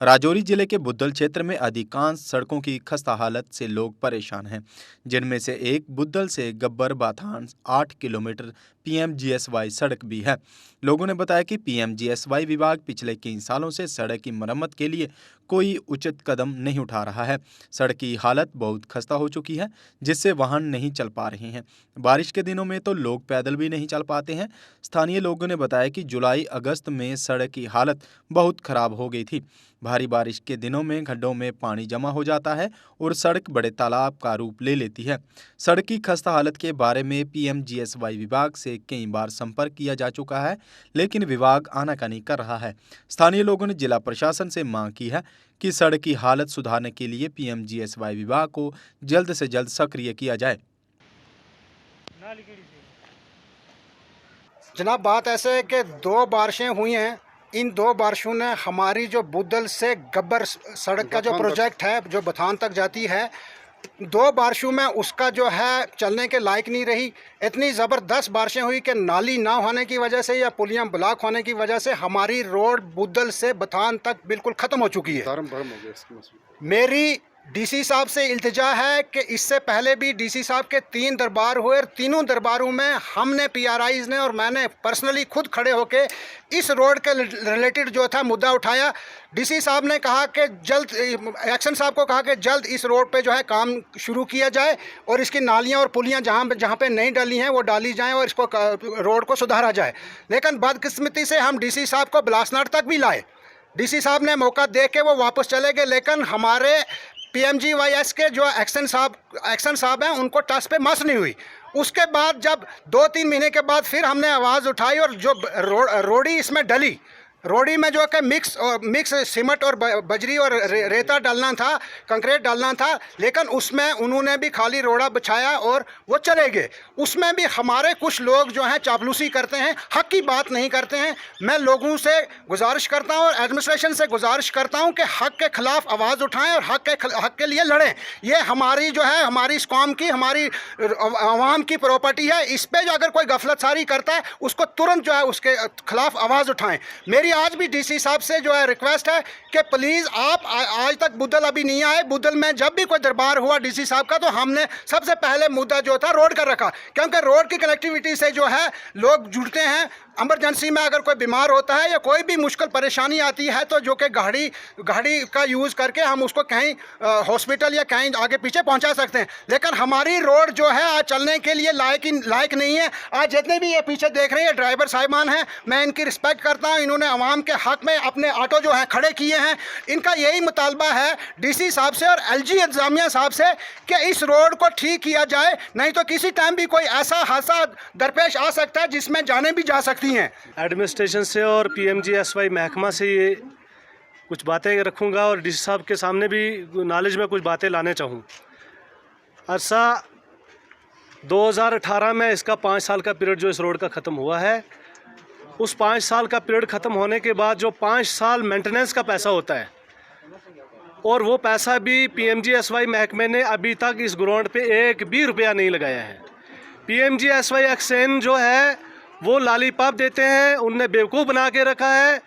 राजौरी जिले के बुद्धल क्षेत्र में अधिकांश सड़कों की खस्ता हालत से लोग परेशान हैं, जिनमें से एक बुद्धल से गब्बर बाथान 8 किलोमीटर पीएमजीएसवाई सड़क भी है। लोगों ने बताया कि पीएमजीएसवाई विभाग पिछले कई सालों से सड़क की मरम्मत के लिए कोई उचित कदम नहीं उठा रहा है। सड़क की हालत बहुत खस्ता हो चुकी है, जिससे वाहन नहीं चल पा रहे हैं। बारिश के दिनों में तो लोग पैदल भी नहीं चल पाते हैं। स्थानीय लोगों ने बताया कि जुलाई अगस्त में सड़क की हालत बहुत खराब हो गई थी। भारी बारिश के दिनों में खड्डों में पानी जमा हो जाता है और सड़क बड़े तालाब का रूप ले लेती है। सड़क की खस्ता हालत के बारे में पीएमजीएसवाई विभाग से कई बार संपर्क किया जा चुका है, लेकिन विभाग आनाकानी कर रहा है। स्थानीय लोगों ने जिला प्रशासन से मांग की है कि सड़क की हालत सुधारने के लिए पीएमजीएसवाई विभाग को जल्द से जल्द सक्रिय किया जाए। जनाब, बात ऐसे है कि 2 बारिशें हुई हैं। इन 2 बारिशों ने हमारी जो बुद्धल से गब्बर सड़क का जो प्रोजेक्ट है, जो बथान तक जाती है, 2 बारिशों में उसका जो है चलने के लायक नहीं रही। इतनी ज़बरदस्त बारिशें हुई कि नाली ना होने की वजह से या पुलियां ब्लॉक होने की वजह से हमारी रोड बुद्धल से बथान तक बिल्कुल ख़त्म हो चुकी है। मेरी डीसी साहब से इल्तिजा है कि इससे पहले भी डीसी साहब के 3 दरबार हुए और तीनों दरबारों में हमने पीआरआईज ने और मैंने पर्सनली खुद खड़े होके इस रोड के रिलेटेड जो था मुद्दा उठाया। डीसी साहब ने कहा कि जल्द, एक्शन साहब को कहा कि जल्द इस रोड पे जो है काम शुरू किया जाए और इसकी नालियां और पुलियां जहां पे नहीं डाली हैं वो डाली जाएं और इसको रोड को सुधारा जाए। लेकिन बदकिस्मती से हम डीसी साहब को बिलासनार तक भी लाए। डीसी साहब ने मौका दे के वो वापस चले गए, लेकिन हमारे पीएमजीवाईएस के जो एक्शन साहब हैं उनको टस पे मस नहीं हुई। उसके बाद जब 2-3 महीने के बाद फिर हमने आवाज़ उठाई और जो रोड़ी इसमें डली, रोड़ी में जो कि मिक्स सीमेंट और बजरी और रेता डालना था, कंक्रीट डालना था, लेकिन उसमें उन्होंने भी खाली रोड़ा बिछाया और वो चले गए। उसमें भी हमारे कुछ लोग जो हैं चापलूसी करते हैं, हक की बात नहीं करते हैं। मैं लोगों से गुजारिश करता हूं और एडमिनिस्ट्रेशन से गुजारिश करता हूं कि हक के ख़िलाफ़ आवाज़ उठाएं और हक के लिए लड़ें। ये हमारी जो है, हमारी इस कौम की, हमारी आवाम की प्रॉपर्टी है। इस पर जो अगर कोई गफलतसारी करता है उसको तुरंत जो है उसके ख़िलाफ़ आवाज़ उठाएँ। मेरी आज भी डीसी साहब से जो है रिक्वेस्ट है कि प्लीज़ आप आज तक बुद्धल अभी नहीं आए। बुद्धल में जब भी कोई दरबार हुआ डीसी साहब का, तो हमने सबसे पहले मुद्दा जो था रोड का रखा, क्योंकि रोड की कनेक्टिविटी से जो है लोग जुड़ते हैं। इमरजेंसी में अगर कोई बीमार होता है या कोई भी मुश्किल परेशानी आती है तो जो कि गाड़ी का यूज़ करके हम उसको कहीं हॉस्पिटल या कहीं आगे पीछे पहुंचा सकते हैं। लेकिन हमारी रोड जो है आज चलने के लिए लायक नहीं है। आज जितने भी ये पीछे देख रहे हैं ड्राइवर साहिबान हैं, मैं इनकी रिस्पेक्ट करता हूँ। इन्होंने आवाम के हक में अपने ऑटो जो हैं खड़े किए हैं। इनका यही मुतालबा है डीसी साहब से और एलजी इंतजामिया साहब से कि इस रोड को ठीक किया जाए, नहीं तो किसी टाइम भी कोई ऐसा हादसा दरपेश आ सकता है जिसमें जाने भी जा सकती हैं। एडमिनिस्ट्रेशन से और पीएमजीएसवाई महकमा से ये कुछ बातें रखूँगा और डीसी साहब के सामने भी नॉलेज में कुछ बातें लाने चाहूँ। अरसा 2018 में इसका 5 साल का पीरियड जो इस रोड का ख़त्म हुआ है, उस 5 साल का पीरियड ख़त्म होने के बाद जो 5 साल मेंटेनेंस का पैसा होता है, और वो पैसा भी पीएमजीएसवाई महकमे ने अभी तक इस ग्राउंड पे 1 भी रुपया नहीं लगाया है। पीएमजीएसवाई एक्शन जो है वो लॉलीपॉप देते हैं, उनने बेवकूफ़ बना के रखा है।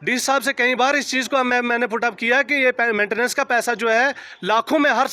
डी साहब से कई बार इस चीज़ को मैंने पुटअप किया कि ये मेंटेनेंस का पैसा जो है लाखों में हर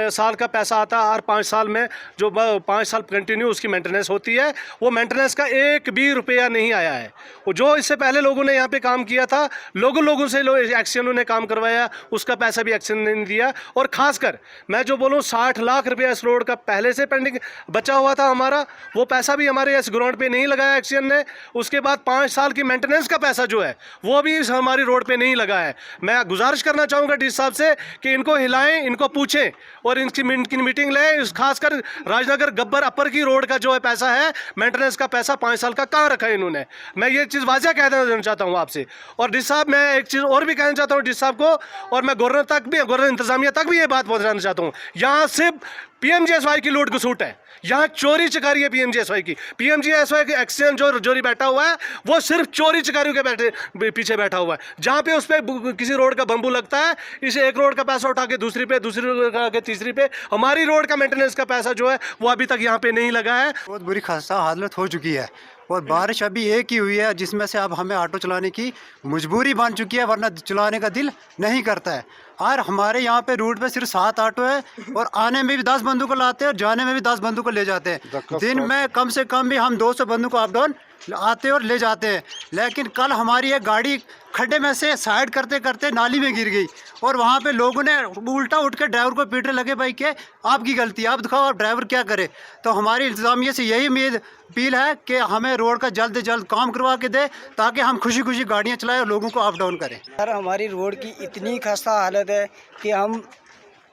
साल का पैसा आता है। हर 5 साल में जो 5 साल कंटिन्यू उसकी मेंटेनेंस होती है, वो मेंटेनेंस का 1 भी रुपया नहीं आया है। वो जो इससे पहले लोगों ने यहाँ पे काम किया था, लोगों से एक्शन ने काम करवाया, उसका पैसा भी एक्शन नहीं दिया। और ख़ासकर मैं जो बोलूँ 60 लाख रुपया इस रोड का पहले से पेंडिंग बचा हुआ था हमारा, वो पैसा भी हमारे इस ग्राउंड पर नहीं लगाया एक्शन ने। उसके बाद 5 साल की मेंटेनेंस का पैसा जो है वो भी हमारी रोड पे नहीं लगा है। मैं गुजारिश करना चाहूँगा डी साहब से कि इनको हिलाएं, इनको पूछें और इनकी मीटिंग लें। खासकर राजनगर गब्बर अपर की रोड का जो है पैसा है, मेंटेनेंस का पैसा 5 साल का कहाँ रखा है इन्होंने। मैं ये चीज़ वाज़ह कह देना चाहता हूँ आपसे। और डी साहब, मैं एक चीज़ और भी कहना चाहता हूँ डी साहब को, और मैं गवर्नर इंतजामिया तक भी ये बात पहुँचाना चाहता हूँ। यहाँ सिर्फ पीएमजीएसवाई की लूट घसूट है, यहाँ चोरी चकारी है पीएमजीएसवाई की। पीएमजीएसवाई के एक्शन जो जोरी बैठा हुआ है वो सिर्फ चोरी शिकारियों के पीछे बैठा हुआ है। जहाँ पे उस पर किसी रोड का बम्बू लगता है, इसे एक रोड का पैसा उठा के दूसरी पे, दूसरी रोड का के तीसरी पे। हमारी रोड का मेंटेनेंस का पैसा जो है वो अभी तक यहाँ पे नहीं लगा है। बहुत बुरी खस्ता हालत हो चुकी है और बारिश अभी एक ही हुई है, जिसमें से अब हमें ऑटो चलाने की मजबूरी बन चुकी है, वरना चलाने का दिल नहीं करता है। और हमारे यहाँ पे रूट पे सिर्फ 7 ऑटो है और आने में भी 10 बंदों को लाते हैं और जाने में भी 10 बंदों को ले जाते हैं। दिन में कम से कम भी हम 200 बंदों को अप डाउन आते और ले जाते हैं। लेकिन कल हमारी एक गाड़ी खड्डे में से साइड करते करते नाली में गिर गई और वहाँ पे लोगों ने उल्टा उठ के ड्राइवर को पीटने लगे, भाई के आपकी गलती, आप दिखाओ आप ड्राइवर क्या करे। तो हमारी इंतजामिया से यही उम्मीद अपील है कि हमें रोड का जल्द से जल्द काम करवा के दे, ताकि हम खुशी खुशी गाड़ियाँ चलाएं और लोगों को अप डाउन करें। सर हमारी रोड की इतनी खस्ता हालत है कि हम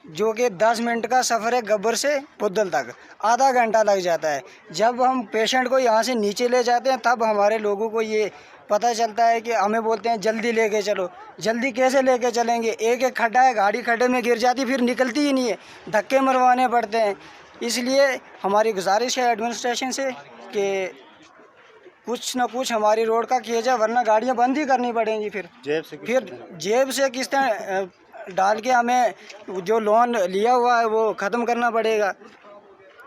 जो कि 10 मिनट का सफ़र है गब्बर से बुद्धल तक, आधा घंटा लग जाता है। जब हम पेशेंट को यहाँ से नीचे ले जाते हैं तब हमारे लोगों को ये पता चलता है कि हमें बोलते हैं जल्दी लेके चलो। जल्दी कैसे लेके चलेंगे? एक एक खड्डा है, गाड़ी खड्डे में गिर जाती फिर निकलती ही नहीं है, धक्के मरवाने पड़ते हैं। इसलिए हमारी गुजारिश है एडमिनिस्ट्रेशन से कि कुछ ना कुछ हमारी रोड का किया जाए, वरना गाड़ियाँ बंद ही करनी पड़ेंगी। फिर जेब से किस्तें डाल के हमें जो लोन लिया हुआ है वो ख़त्म करना पड़ेगा।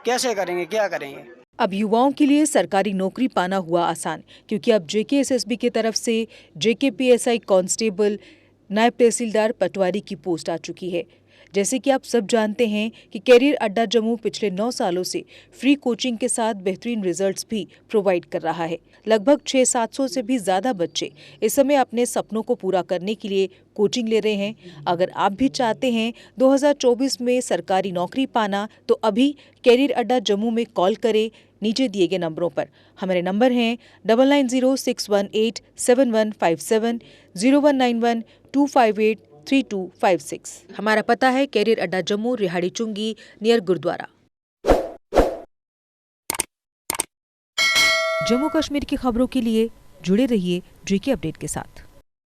कैसे करेंगे, क्या करेंगे? अब युवाओं के लिए सरकारी नौकरी पाना हुआ आसान, क्योंकि अब JKSSB की तरफ से JKPSI कांस्टेबल, नायब तहसीलदार पटवारी की पोस्ट आ चुकी है। जैसे कि आप सब जानते हैं कि कैरियर अड्डा जम्मू पिछले 9 सालों से फ्री कोचिंग के साथ बेहतरीन रिजल्ट्स भी प्रोवाइड कर रहा है। लगभग 600-700 से भी ज़्यादा बच्चे इस समय अपने सपनों को पूरा करने के लिए कोचिंग ले रहे हैं। अगर आप भी चाहते हैं 2024 में सरकारी नौकरी पाना, तो अभी कैरियर अड्डा जम्मू में कॉल करें नीचे दिए गए नंबरों पर। हमारे नंबर हैं 9906187157, 019125833256। हमारा पता है कैरियर अड्डा जम्मू, रिहाड़ी चुंगी, नियर गुरुद्वारा। जम्मू कश्मीर की खबरों के लिए जुड़े रहिए JK अपडेट के साथ।